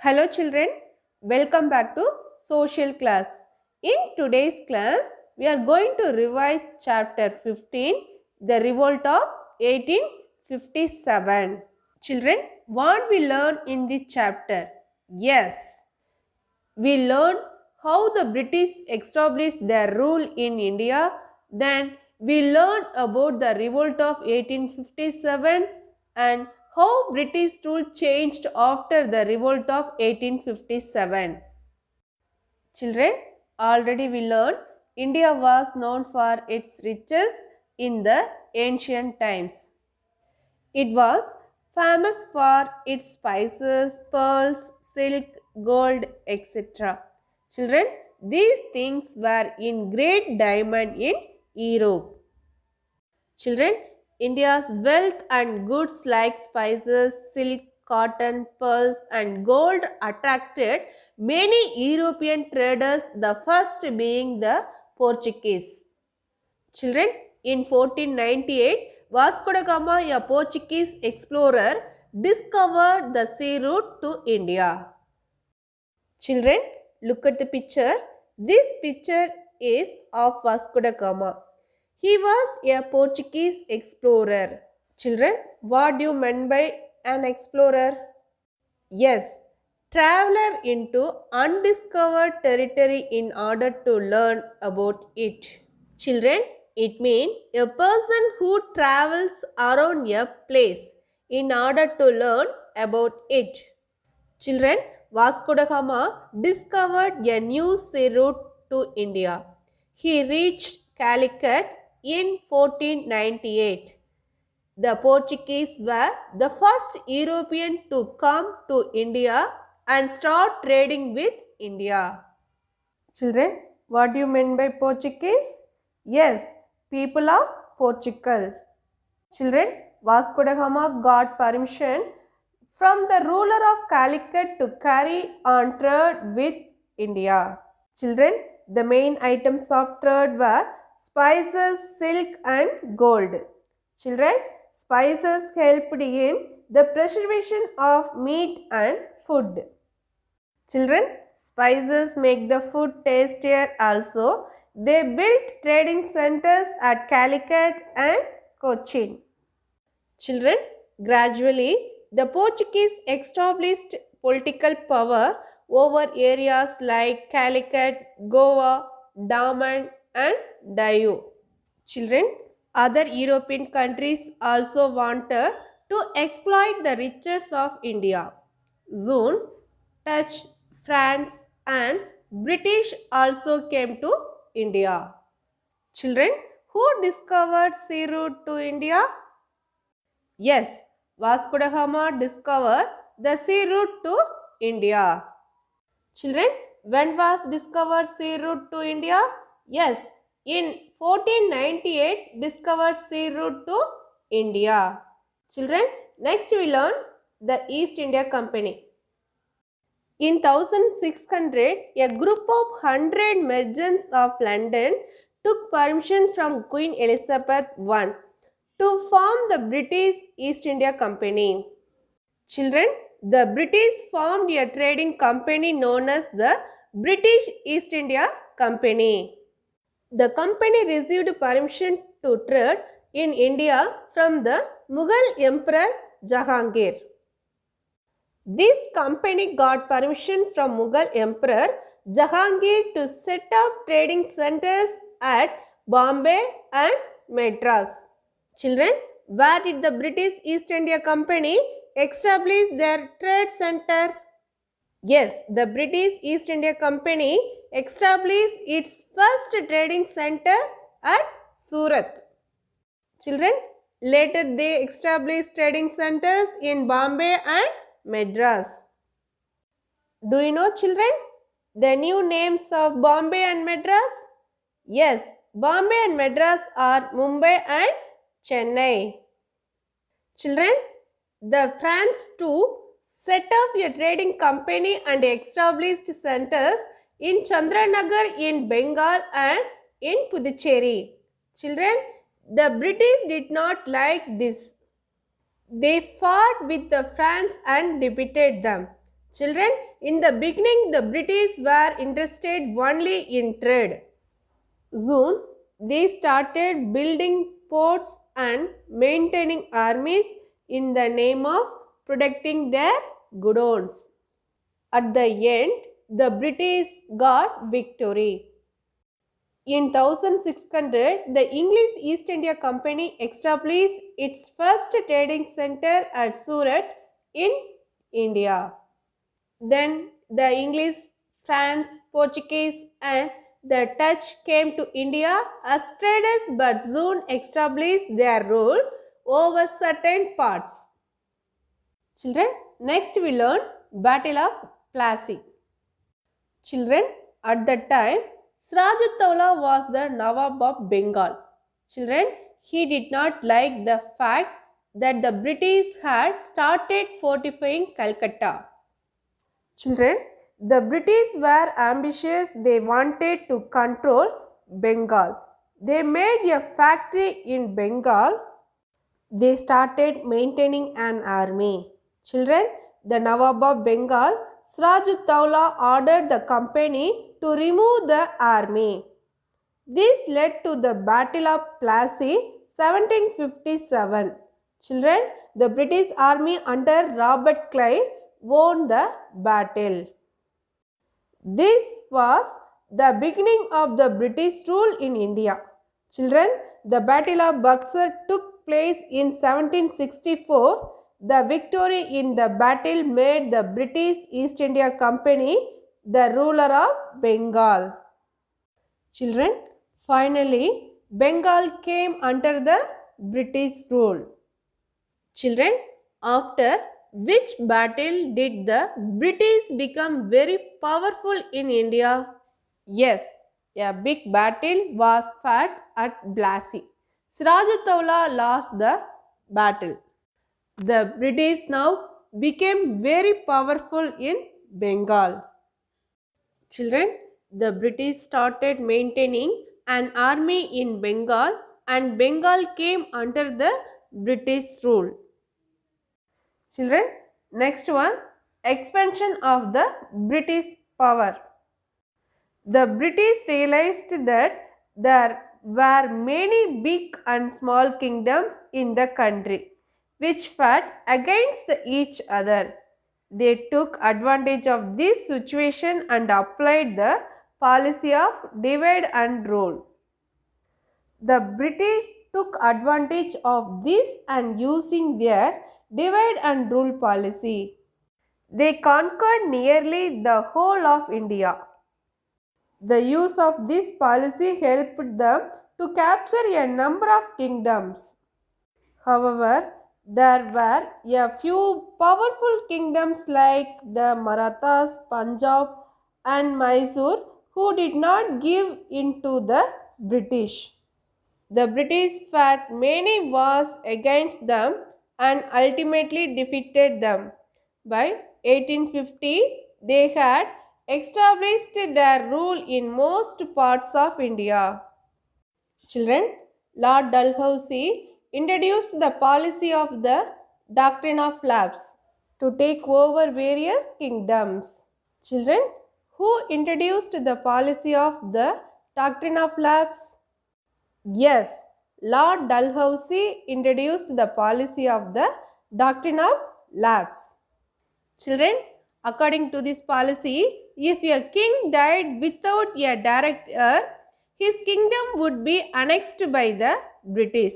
Hello children, welcome back to social class. In today's class, we are going to revise chapter 15, the revolt of 1857. Children, what we learn in this chapter? Yes, we learn how the British established their rule in India. Then we learn about the revolt of 1857 and how British rule changed after the revolt of 1857. Children, already we learned India was known for its riches in the ancient times. It was famous for its spices, pearls, silk, gold, etc. Children, these things were in great demand in Europe. Children, India's wealth and goods like spices, silk, cotton, pearls, and gold attracted many European traders, the first being the Portuguese. Children, in 1498, Vasco da Gama, a Portuguese explorer, discovered the sea route to India. Children, look at the picture. This picture is of Vasco da Gama. He was a Portuguese explorer. Children, what do you mean by an explorer? Yes, traveler into undiscovered territory in order to learn about it. Children, it means a person who travels around a place in order to learn about it. Children, Vasco da Gama discovered a new sea route to India. He reached Calicut in 1498. The Portuguese were the first European to come to India and start trading with India. Children, what do you mean by Portuguese? Yes, people of Portugal. Children, Vasco da Gama got permission from the ruler of Calicut to carry on trade with India. Children, the main items of trade were spices, silk and gold. Children, spices helped in the preservation of meat and food. Children, spices make the food tastier also. They built trading centers at Calicut and Cochin. Children, gradually the Portuguese established political power over areas like Calicut, Goa, Daman and Diu. Children, other European countries also wanted to exploit the riches of India. Soon, Dutch, France and British also came to India. Children, who discovered sea route to India? Yes, Vasco da Gama discovered the sea route to India. Children, when was discovered sea route to India? Yes, in 1498 discovered sea route to India. Children, next we learn the East India Company. In 1600, a group of 100 merchants of London took permission from Queen Elizabeth I to form the British East India Company. Children, the British formed a trading company known as the British East India Company. The company received permission to trade in India from the Mughal Emperor Jahangir. This company got permission from Mughal Emperor Jahangir to set up trading centers at Bombay and Madras. Children, where did the British East India Company establish their trade center? Yes, the British East India Company established its first trading center at Surat. Children, later they established trading centers in Bombay and Madras. Do you know, children, the new names of Bombay and Madras? Yes, Bombay and Madras are Mumbai and Chennai. Children, the France too set up a trading company and established centers in Chandranagar in Bengal and in Puducherry. Children, the British did not like this. They fought with the France and defeated them. Children, in the beginning, the British were interested only in trade. Soon, they started building ports and maintaining armies in the name of protecting their goods. At the end, the British got victory. In 1600, the English East India Company established its first trading center at Surat in India. Then the English, France, Portuguese, and the Dutch came to India as traders but soon established their rule over certain parts. Children, next we learn Battle of Plassey. Children, at that time, Sirajuddaula was the Nawab of Bengal. Children, he did not like the fact that the British had started fortifying Calcutta. Children, the British were ambitious. They wanted to control Bengal. They made a factory in Bengal. They started maintaining an army. Children, the Nawab of Bengal, Sirajuddaula ordered the company to remove the army. This led to the Battle of Plassey 1757. Children, the British army under Robert Clive won the battle. This was the beginning of the British rule in India. Children, the Battle of Buxar took place in 1764. The victory in the battle made the British East India Company the ruler of Bengal. Children, finally, Bengal came under the British rule. Children, after which battle did the British become very powerful in India? Yes, a big battle was fought at Plassey. Sirajuddaula lost the battle. The British now became very powerful in Bengal. Children, the British started maintaining an army in Bengal and Bengal came under the British rule. Children, next one, expansion of the British power. The British realized that there were many big and small kingdoms in the country which fought against each other. They took advantage of this situation and applied the policy of divide and rule. The British took advantage of this and using their divide and rule policy, they conquered nearly the whole of India. The use of this policy helped them to capture a number of kingdoms. However, there were a few powerful kingdoms like the Marathas, Punjab, and Mysore who did not give in to the British. The British fought many wars against them and ultimately defeated them. By 1850, they had established their rule in most parts of India. Children, Lord Dalhousie introduced the policy of the doctrine of lapse to take over various kingdoms. Children, who introduced the policy of the doctrine of lapse? Yes, Lord Dalhousie introduced the policy of the doctrine of lapse. Children, according to this policy, if a king died without a direct heir, his kingdom would be annexed by the British.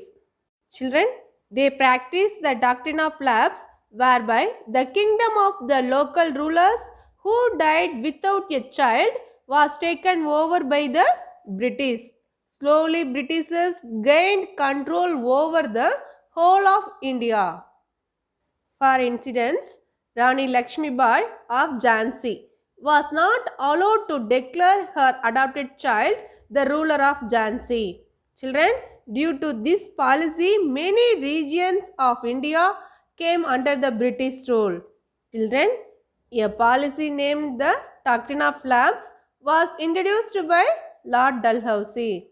Children, they practiced the doctrine of lapse whereby the kingdom of the local rulers who died without a child was taken over by the British. Slowly, Britishers gained control over the whole of India. For instance, Rani Lakshmibai of Jhansi was not allowed to declare her adopted child the ruler of Jhansi. Children, due to this policy, many regions of India came under the British rule. Children, a policy named the Doctrine of Lapse was introduced by Lord Dalhousie.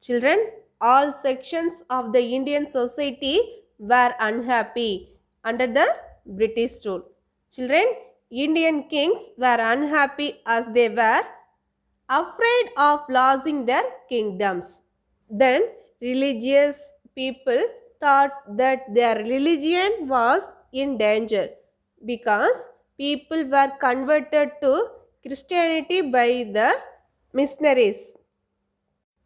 Children, all sections of the Indian society were unhappy under the British rule. Children, Indian kings were unhappy as they were afraid of losing their kingdoms. Then religious people thought that their religion was in danger because people were converted to Christianity by the missionaries.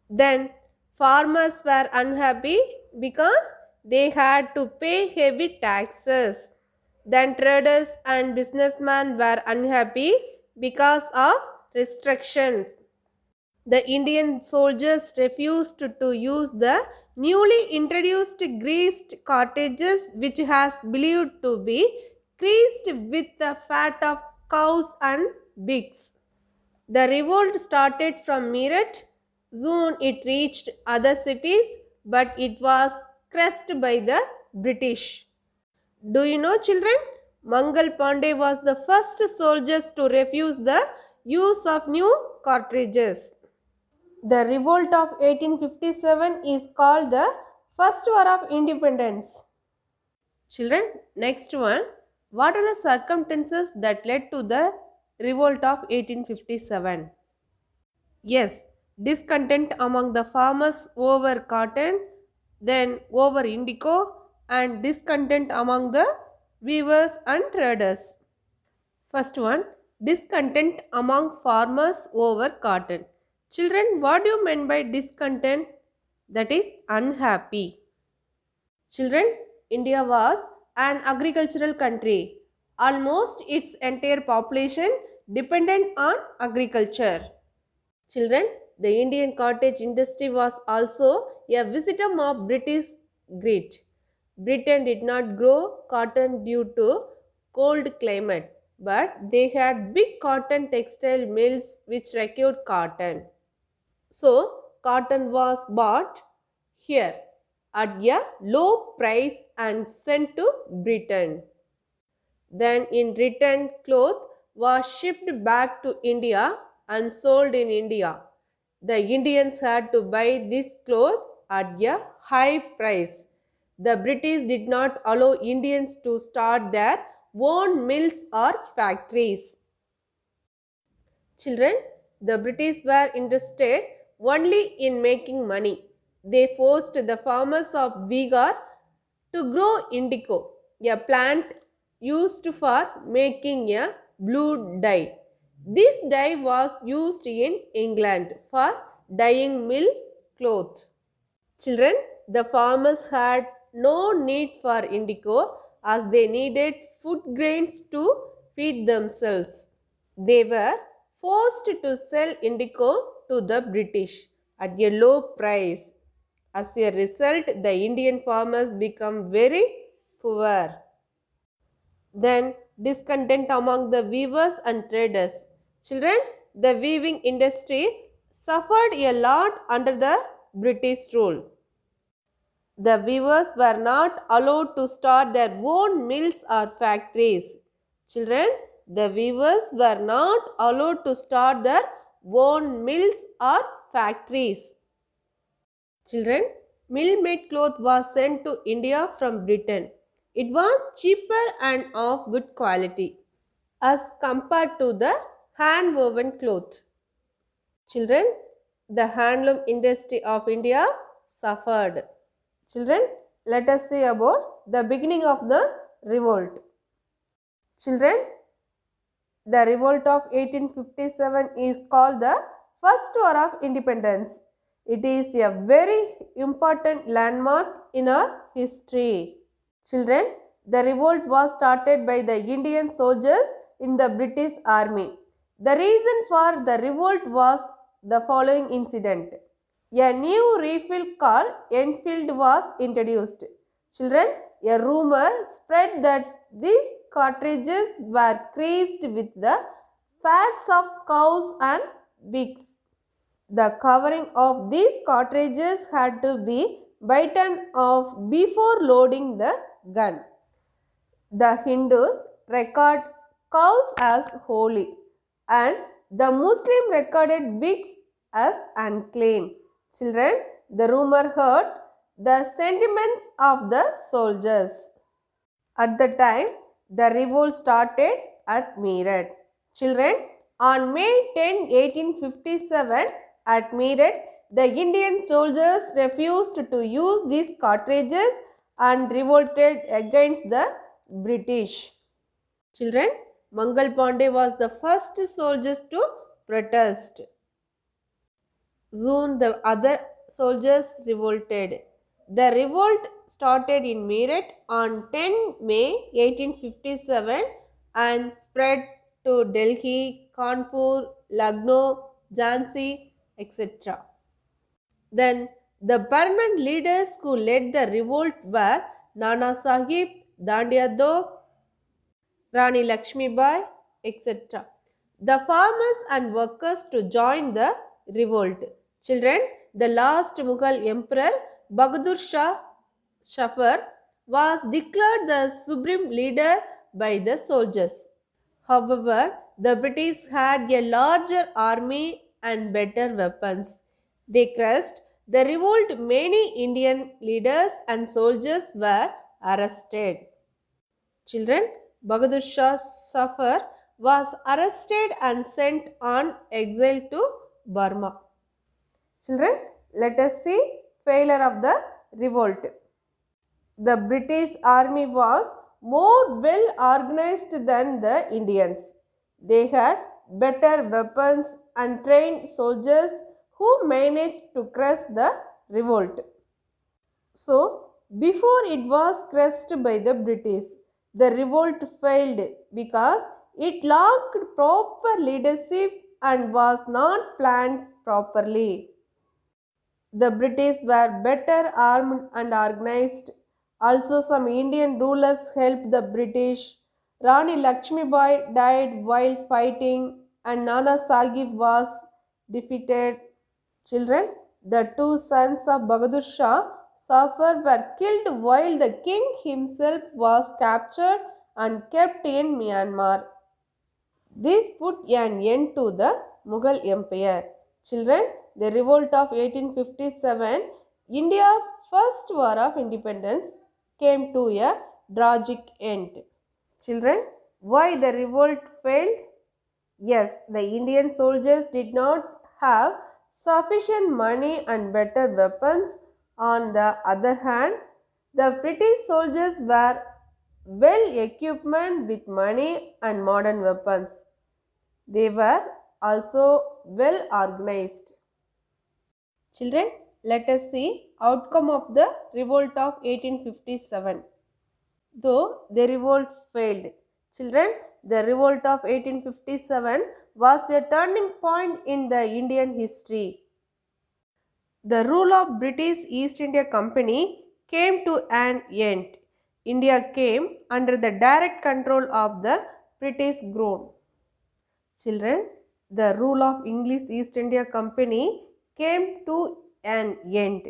Then farmers were unhappy because they had to pay heavy taxes. Then traders and businessmen were unhappy because of restrictions. The Indian soldiers refused to use the newly introduced greased cartridges, which has believed to be greased with the fat of cows and pigs. The revolt started from Meerut. Soon it reached other cities, but it was crushed by the British. Do you know, children? Mangal Pandey was the first soldier to refuse the use of new cartridges. The revolt of 1857 is called the First War of Independence. Children, next one. What are the circumstances that led to the revolt of 1857? Yes, discontent among the farmers over cotton, then over indigo, and discontent among the weavers and traders. First one, discontent among farmers over cotton. Children, what do you mean by discontent? That is unhappy. Children, India was an agricultural country. Almost its entire population dependent on agriculture. Children, the Indian cottage industry was also a victim of British greed. Britain did not grow cotton due to cold climate, but they had big cotton textile mills which required cotton. So, cotton was bought here at a low price and sent to Britain. Then, in return, cloth was shipped back to India and sold in India. The Indians had to buy this cloth at a high price. The British did not allow Indians to start their own mills or factories. Children, the British were interested only in making money. They forced the farmers of Bihar to grow indigo, a plant used for making a blue dye. This dye was used in England for dyeing mill cloth. Children, the farmers had no need for indigo as they needed food grains to feed themselves. They were forced to sell indigo to the British at a low price. As a result, the Indian farmers become very poor. Then, discontent among the weavers and traders. Children, the weaving industry suffered a lot under the British rule. The weavers were not allowed to start their own mills or factories. Children, the weavers were not allowed to start their own mills or factories. Children, mill-made cloth was sent to India from Britain. It was cheaper and of good quality as compared to the hand-woven cloth. Children, the handloom industry of India suffered. Children, let us see about the beginning of the revolt. Children, the revolt of 1857 is called the First War of Independence. It is a very important landmark in our history. Children, the revolt was started by the Indian soldiers in the British Army. The reason for the revolt was the following incident. A new refill called Enfield was introduced. Children, a rumor spread that these cartridges were greased with the fats of cows and pigs. The covering of these cartridges had to be bitten off before loading the gun. The Hindus record cows as holy and the Muslim recorded pigs as unclean. Children, the rumor hurt the sentiments of the soldiers. At the time the revolt started, at Meerut. Children, on May 10, 1857, at Meerut, the Indian soldiers refused to use these cartridges and revolted against the British. Children, Mangal Pandey was the first soldiers to protest. Soon the other soldiers revolted. The revolt started in Meerut on 10 May 1857 and spread to Delhi, Kanpur, Lucknow, Jhansi, etc. Then the permanent leaders who led the revolt were Nana Sahib, Dandiya Do, Rani Lakshmibai, etc. The farmers and workers to join the revolt. Children, the last Mughal emperor Bahadur Shah Zafar was declared the supreme leader by the soldiers. However, the British had a larger army and better weapons. They crushed the revolt. Many Indian leaders and soldiers were arrested. Children, Bahadur Shah Zafar was arrested and sent on exile to Burma. Children, let us see failure of the revolt. The British army was more well organized than the Indians. They had better weapons and trained soldiers who managed to crush the revolt. So, before it was crushed by the British, the revolt failed because it lacked proper leadership and was not planned properly. The British were better armed and organized. Also, some Indian rulers helped the British. Rani Lakshmibai died while fighting, and Nana Sahib was defeated. Children, the two sons of Bahadur Shah Zafar were killed while the king himself was captured and kept in Myanmar. This put an end to the Mughal Empire. Children, the revolt of 1857, India's first war of independence, came to a tragic end. Children, why the revolt failed? Yes, the Indian soldiers did not have sufficient money and better weapons. On the other hand, the British soldiers were well equipped with money and modern weapons. They were also well organized. Children, let us see outcome of the revolt of 1857. Though the revolt failed. Children, the revolt of 1857 was a turning point in the Indian history. The rule of British East India Company came to an end. India came under the direct control of the British Crown. Children, the rule of English East India Company came to an end.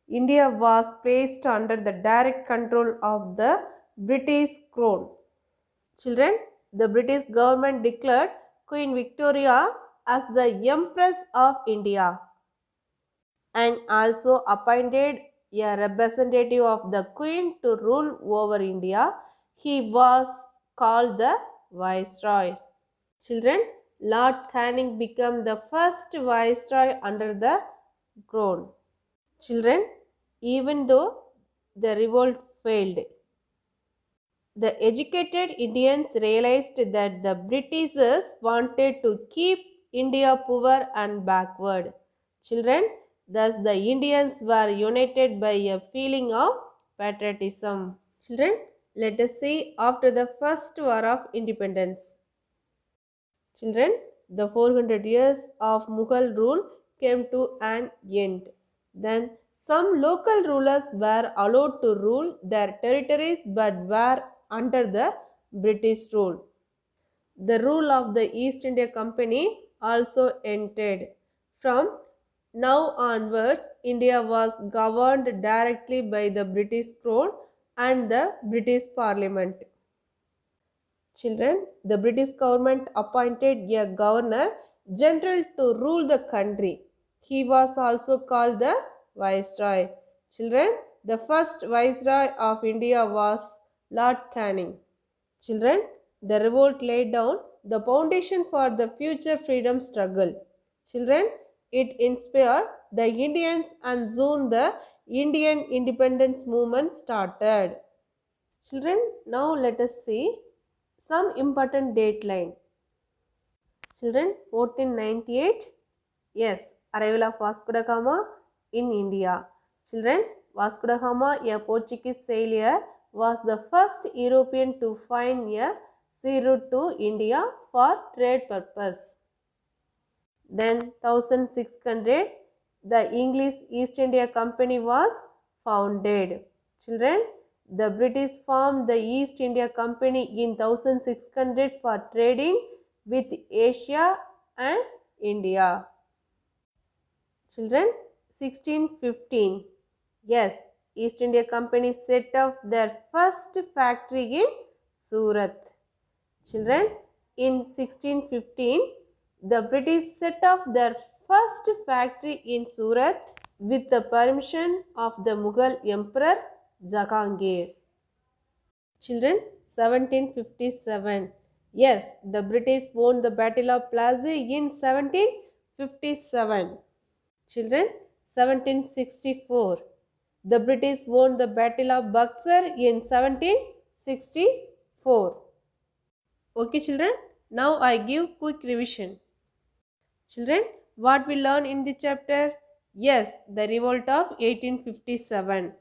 India was placed under the direct control of the British Crown. Children, the British government declared Queen Victoria as the Empress of India and also appointed a representative of the Queen to rule over India. He was called the Viceroy. Children, Lord Canning became the first Viceroy under the Crown. Children, even though the revolt failed, the educated Indians realized that the Britishers wanted to keep India poor and backward. Children, thus the Indians were united by a feeling of patriotism. Children, let us see after the first war of independence. Children, the 400 years of Mughal rule came to an end. Then some local rulers were allowed to rule their territories but were under the British rule. The rule of the East India Company also ended. From now onwards, India was governed directly by the British Crown and the British Parliament. Children, the British government appointed a governor general to rule the country. He was also called the Viceroy. Children, the first Viceroy of India was Lord Canning. Children, The revolt laid down the foundation for the future freedom struggle. Children, it inspired the Indians and soon the Indian independence movement started. Children, now let us see some important dateline. Children, 1498, yes, arrival of Vasco da Gama in India. Children, Vasco da Gama, a Portuguese sailor, was the first European to find a sea route to India for trade purpose. Then 1600, the English East India Company was founded. Children, the British formed the East India Company in 1600 for trading with Asia and India. Children, 1615. Yes, East India Company set up their first factory in Surat. Children, in 1615, the British set up their first factory in Surat with the permission of the Mughal Emperor Jahangir. Children, 1757. Yes, the British won the Battle of Plassey in 1757. Children, 1764. The British won the Battle of Buxar in 1764. Okay, children, now I give quick revision. Children, what we learn in the chapter? Yes, the revolt of 1857.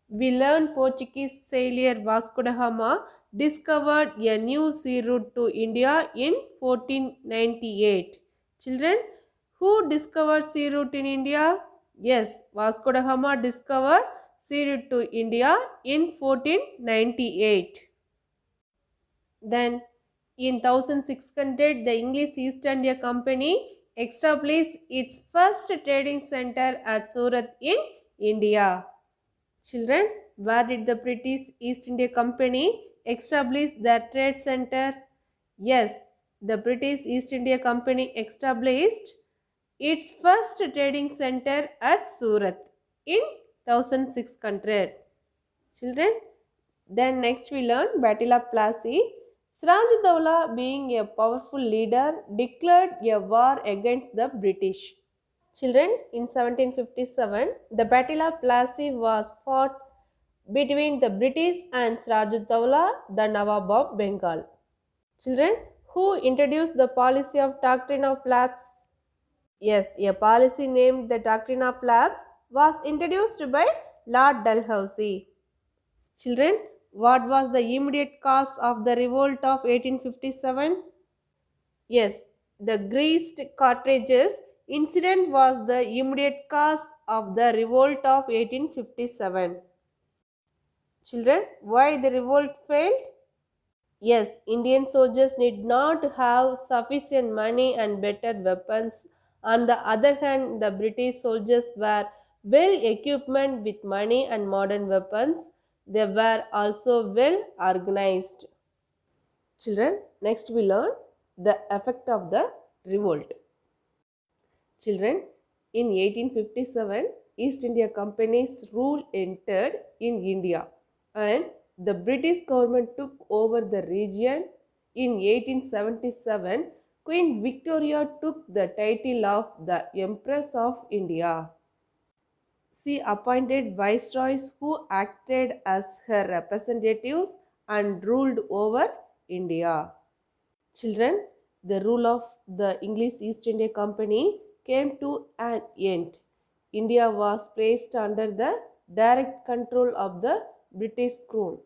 We learn Portuguese sailor Vasco da Gama discovered a new sea route to India in 1498. Children, who discovered sea route in India? Yes, Vasco da Gama discovered sea route to India in 1498. Then in 1600, the English East India Company established its first trading center at Surat in India. Children, where did the British East India Company establish their trade center? Yes, the British East India Company established its first trading center at Surat in 1600. Children, then next we learn Battle of Plassey. Siraj-ud-Dowla, being a powerful leader, declared a war against the British. Children, in 1757, the Battle of Plassey was fought between the British and Siraj-ud-Dowla, the Nawab of Bengal. Children, who introduced the policy of doctrine of lapse? Yes, a policy named the doctrine of lapse was introduced by Lord Dalhousie. Children, what was the immediate cause of the revolt of 1857? Yes, the greased cartridges incident was the immediate cause of the revolt of 1857. Children, why the revolt failed? Yes, Indian soldiers did not have sufficient money and better weapons. On the other hand, the British soldiers were well equipped with money and modern weapons. They were also well organized. Children, next we learn the effect of the revolt. Children, in 1857, East India Company's rule entered in India and the British government took over the region. In 1877, Queen Victoria took the title of the Empress of India. She appointed viceroys who acted as her representatives and ruled over India. Children, the rule of the English East India Company came to an end. India was placed under the direct control of the British Crown.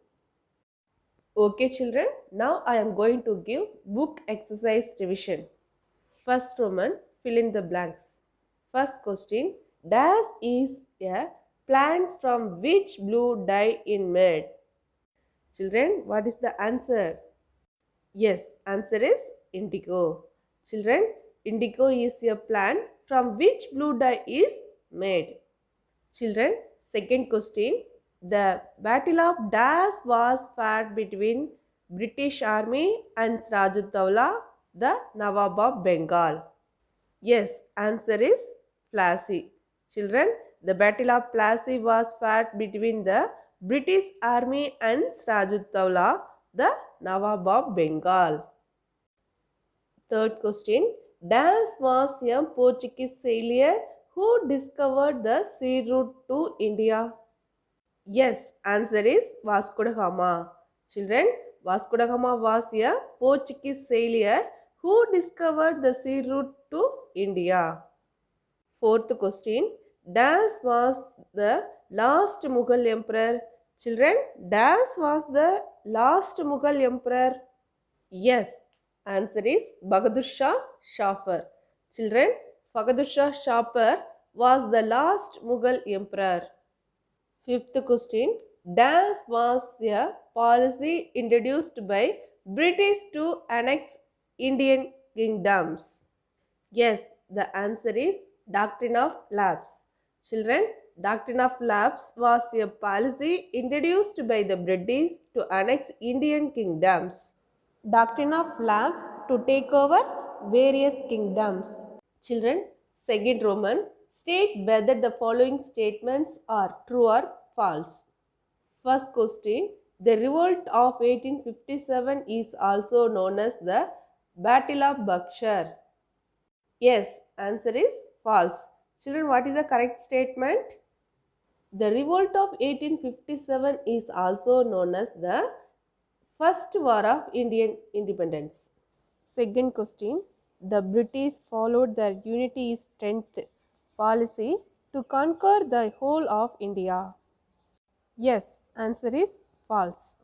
Okay, children, now I am going to give book exercise revision. First Roman, fill in the blanks. First question, dash is a plant from which blue dye is made? Children, what is the answer? Yes, answer is indigo. Children, indigo is a plant from which blue dye is made. Children, second question. The Battle of Das was fought between British Army and Siraj-ud-Dowla, the Nawab of Bengal. Yes, answer is Plassey. Children, the Battle of Plassey was fought between the British Army and Siraj-ud-Dowla, the Nawab of Bengal. Third question. Das was a Portuguese sailor who discovered the sea route to India. Yes, answer is Vasco da Gama. Children, Vasco da Gama was a Portuguese sailor who discovered the sea route to India. Fourth question. Das was the last Mughal emperor. Children, Das was the last Mughal emperor. Yes, answer is Bahadur Shah Shafar. Children, Bahadur Shah Shafar was the last Mughal emperor. Fifth question. Das was a policy introduced by British to annex Indian kingdoms. Yes, the answer is Doctrine of Lapse. Children, Doctrine of Lapse was a policy introduced by the British to annex Indian kingdoms. Doctrine of Lapse to take over various kingdoms. Children, second Roman, state whether the following statements are true or false. First question, the revolt of 1857 is also known as the Battle of Buxar. Yes, answer is false. Children, what is the correct statement? The revolt of 1857 is also known as the First War of Indian Independence. Second question, the British followed their unity is strength policy to conquer the whole of India. Yes, answer is false.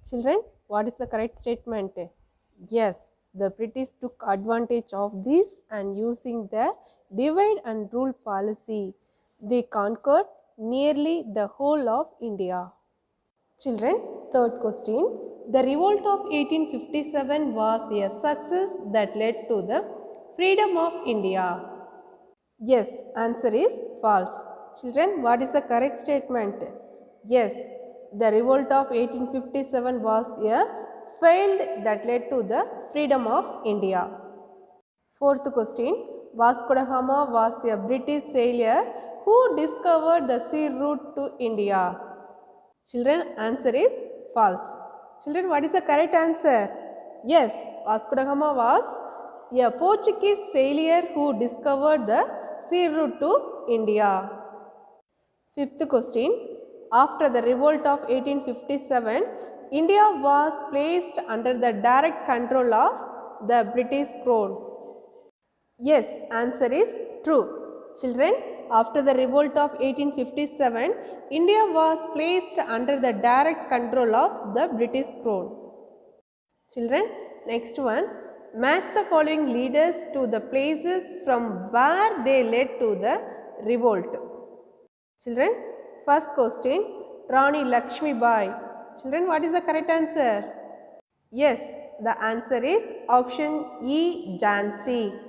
Children, what is the correct statement? Yes, the British took advantage of this and using the divide and rule policy, they conquered nearly the whole of India. Children, third question. The revolt of 1857 was a success that led to the freedom of India. Yes, answer is false. Children, what is the correct statement? Yes, the revolt of 1857 was a failed that led to the freedom of India. Fourth question, Vasco da Gama was a British sailor who discovered the sea route to India. Children, answer is false. Children, what is the correct answer? Yes, Vasco da Gama was a Portuguese sailor who discovered the sea route to India. Fifth question. After the revolt of 1857, India was placed under the direct control of the British crown. Yes, answer is true. Children, after the revolt of 1857, India was placed under the direct control of the British crown. Children, next one. Match the following leaders to the places from where they led to the revolt. Children, first question, Rani Lakshmi Bai. Children, what is the correct answer? Yes, the answer is option E, Jhansi.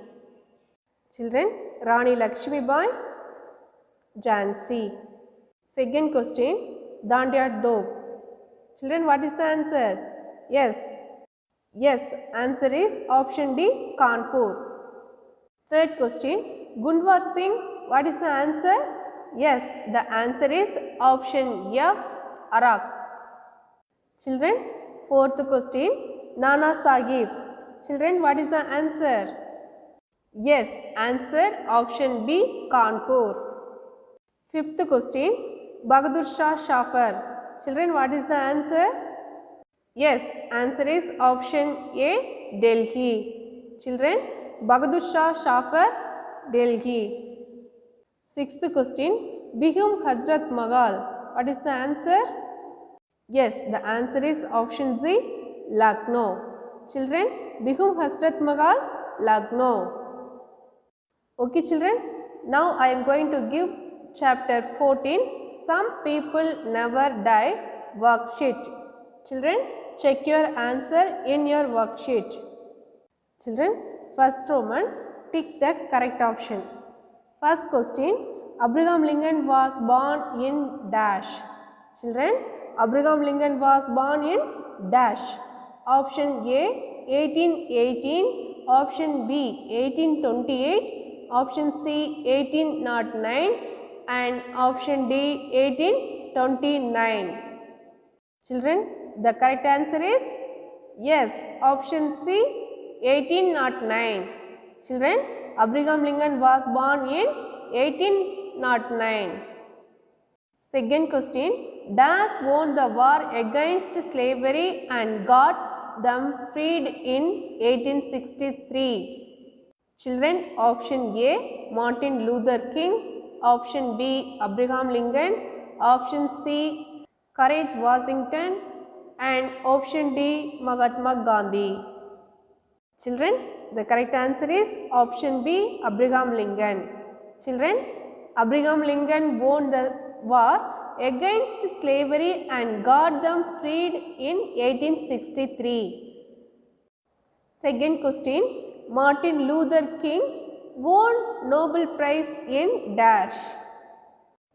Children, Rani Lakshmi Bai, Jhansi. Second question, Dandiya Doab. Children, what is the answer? Yes, answer is option D, Kanpur. Third question, Gundwar Singh, what is the answer? Yes, the answer is option F, Arak. Children, fourth question, Nana Sahib. Children, what is the answer? Yes, answer option B, Kanpur. Fifth question, Bahadur Shah Shafar. Children, what is the answer? Yes, answer is option A, Delhi. Children, Bahadur Shah Shafar, Delhi. Sixth question, Bigum Hazrat Mahal. What is the answer? Yes, the answer is option Z, Lucknow. Children, Bigum Hazrat Mahal, Lucknow. Okay children, now I am going to give chapter 14, Some People Never Die worksheet. Children, check your answer in your worksheet. Children, first Roman, tick the correct option. First question, Abraham Lincoln was born in dash. Children, Abraham Lincoln was born in dash. Option A, 1818, option B, 1828, option C, 1809 and option D, 1829. Children, the correct answer is Yes, option C, 1809. Children, Abraham Lincoln was born in 1809. Second question, Das won the war against slavery and got them freed in 1863. Children, option A, Martin Luther King, option B, Abraham Lincoln, option C, Courage Washington, and option D, Mahatma Gandhi. Children, the correct answer is option B, Abraham Lincoln. Children, Abraham Lincoln won the war against slavery and got them freed in 1863. Second question, Martin Luther King won Nobel Prize in dash.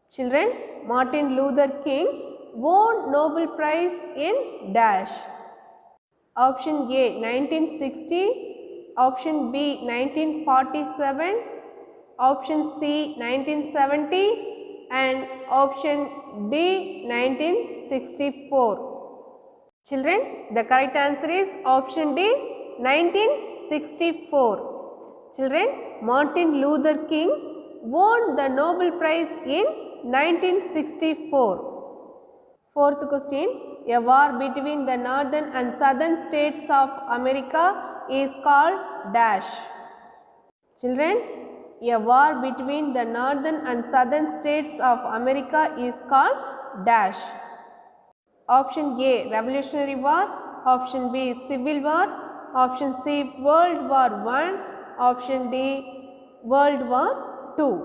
Children, Martin Luther King won Nobel Prize in dash. Option A 1960, option B 1947, option C 1970 and option D 1964. Children, the correct answer is option D 1964. Children, Martin Luther King won the Nobel Prize in 1964. Fourth question, a war between the northern and southern states of America is called dash. Children, a war between the northern and southern states of America is called dash. Option A, Revolutionary War, option B, Civil War, option C, World War I, option D, World War II.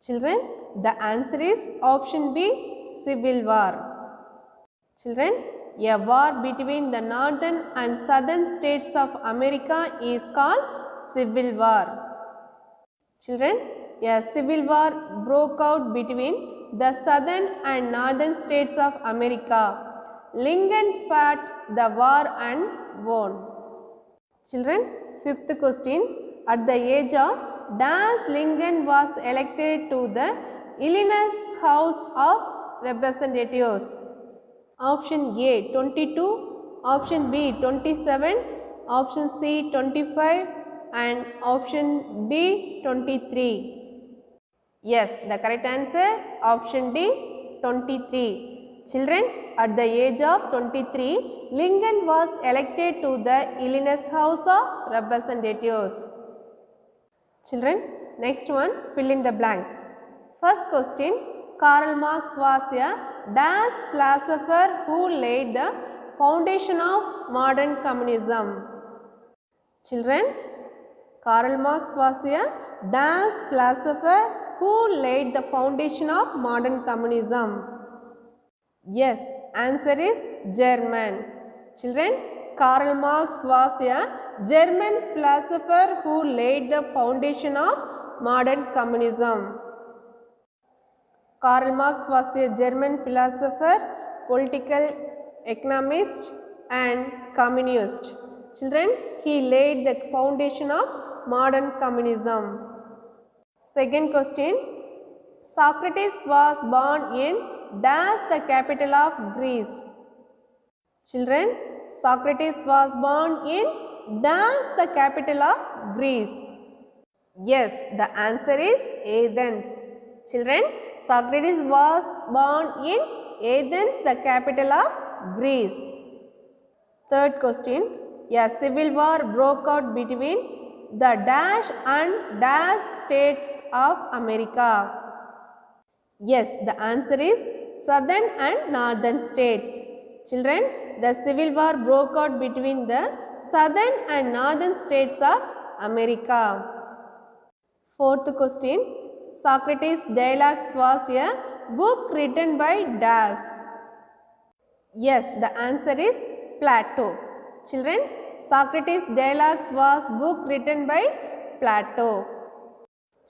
Children, the answer is option B, Civil War. Children, a war between the northern and southern states of America is called Civil War. Children, a civil war broke out between the southern and northern states of America. Lincoln fought the war and won. Children, fifth question, at the age of dash Lincoln was elected to the Illinois House of Representatives. Option A 22, option B 27, option C 25 and option D 23. Yes, the correct answer option D 23. Children, at the age of 23, Lincoln was elected to the Illinois House of Representatives. Children, next one, fill in the blanks. First question, Karl Marx was a dash philosopher who laid the foundation of modern communism. Children, Karl Marx was a dash philosopher who laid the foundation of modern communism. Yes, answer is German. Children, Karl Marx was a German philosopher who laid the foundation of modern communism. Karl Marx was a German philosopher, political economist and communist. Children, he laid the foundation of modern communism. Second question, Socrates was born in dash the capital of Greece. Children, Socrates was born in dash the capital of Greece. Yes, the answer is Athens. Children, Socrates was born in Athens, the capital of Greece. Third question, a civil war broke out between the dash and dash states of America. Yes, the answer is southern and northern states. Children, the civil war broke out between the southern and northern states of America. Fourth question, Socrates' Dialogues was a book written by dash. Yes, the answer is Plato. Children, Socrates' Dialogues was book written by Plato.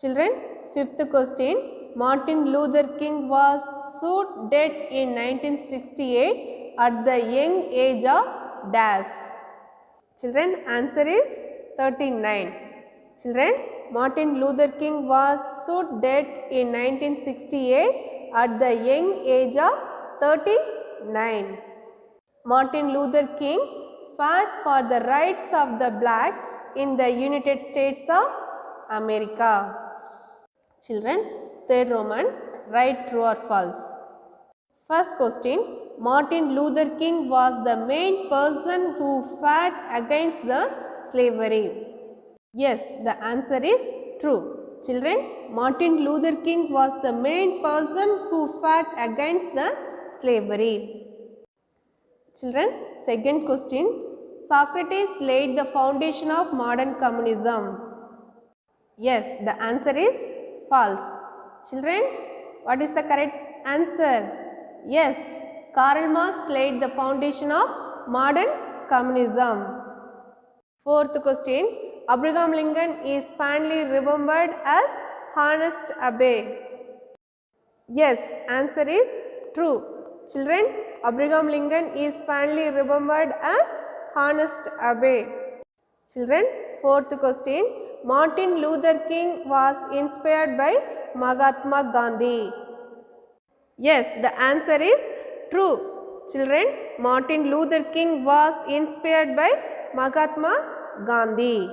Children, fifth question, Martin Luther King was shot dead in 1968 at the young age of dash. Children, answer is 39. Children, Martin Luther King was shot dead in 1968 at the young age of 39. Martin Luther King fought for the rights of the blacks in the United States of America? Children, third Roman, write true or false. First question, Martin Luther King was the main person who fought against the slavery. Yes, the answer is true. Children, Martin Luther King was the main person who fought against the slavery. Children, second question, Socrates laid the foundation of modern communism. Yes, the answer is false. Children, what is the correct answer? Yes, Karl Marx laid the foundation of modern communism. Fourth question, Abraham Lincoln is fondly remembered as honest Abe. Yes, answer is true. Children, Abraham Lincoln is fondly remembered as honest Abe. Children, fourth question, Martin Luther King was inspired by Mahatma Gandhi. Yes, the answer is true. Children, Martin Luther King was inspired by Mahatma Gandhi.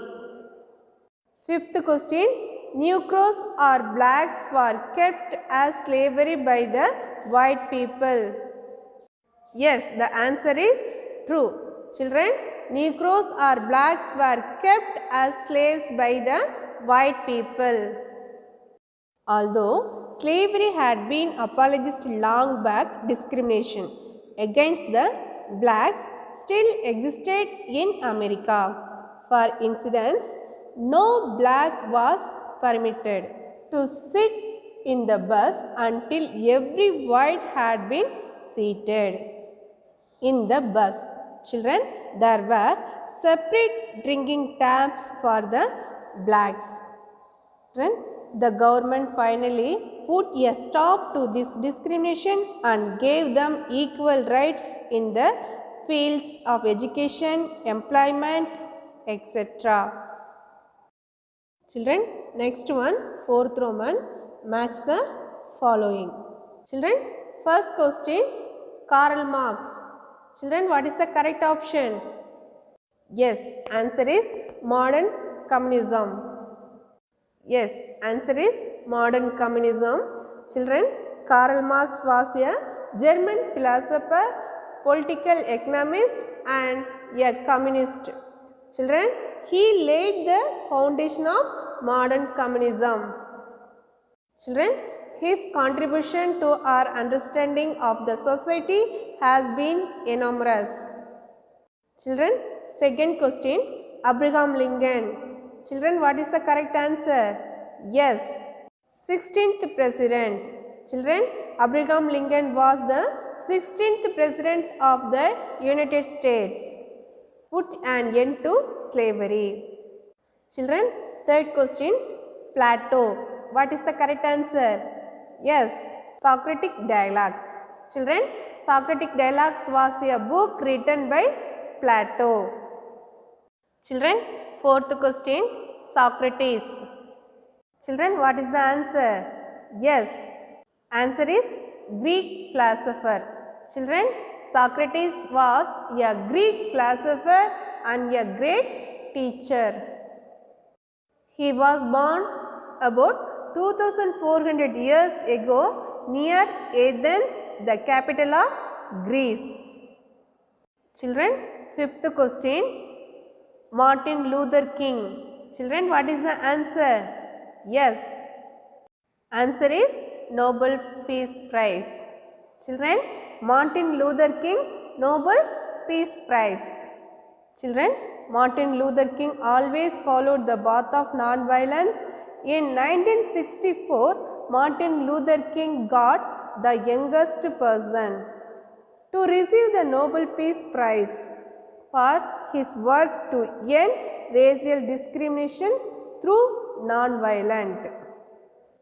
Fifth question, Negroes or blacks were kept as slavery by the white people. Yes, the answer is true. Children, Negroes or blacks were kept as slaves by the white people. Although slavery had been abolished long back, discrimination against the blacks still existed in America. For instance, no black was permitted to sit in the bus until every white had been seated in the bus. Children, there were separate drinking taps for the blacks. Children, the government finally put a stop to this discrimination and gave them equal rights in the fields of education, employment, etc. Children, next one, fourth Roman, match the following. Children, first question, Karl Marx. Children, what is the correct option? Yes, answer is modern communism. Yes, answer is modern communism. Children, Karl Marx was a German philosopher, political economist and a communist. Children, he laid the foundation of modern communism. Children, his contribution to our understanding of the society has been enormous. Children, second question, Abraham Lincoln. Children, what is the correct answer? Yes, 16th president. Children, Abraham Lincoln was the 16th president of the United States. Put an end to slavery. Children, third question, Plato. What is the correct answer? Yes, Socratic Dialogues. Children, Socratic Dialogues was a book written by Plato. Children, fourth question, Socrates. Children, what is the answer? Yes, answer is Greek philosopher. Children, Socrates was a Greek philosopher and a great teacher. He was born about 2400 years ago near Athens, the capital of Greece. Children, fifth question, Martin Luther King. Children, what is the answer? Yes, answer is Nobel Peace Prize. Children, Martin Luther King Nobel Peace Prize. Children, Martin Luther King always followed the path of non-violence. In 1964, Martin Luther King got the youngest person to receive the Nobel Peace Prize for his work to end racial discrimination through non-violence.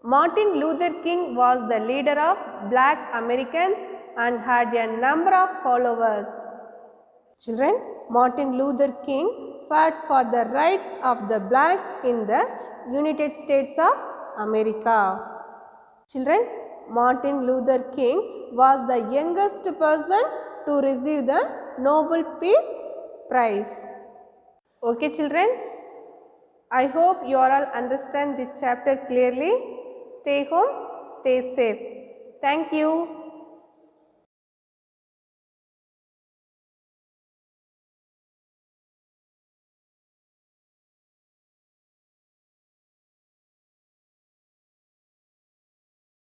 Martin Luther King was the leader of black Americans and had a number of followers. Children, Martin Luther King fought for the rights of the blacks in the United States of America. Children, Martin Luther King was the youngest person to receive the Nobel Peace price. Okay children, I hope you all understand the chapter clearly. Stay home, stay safe. Thank you.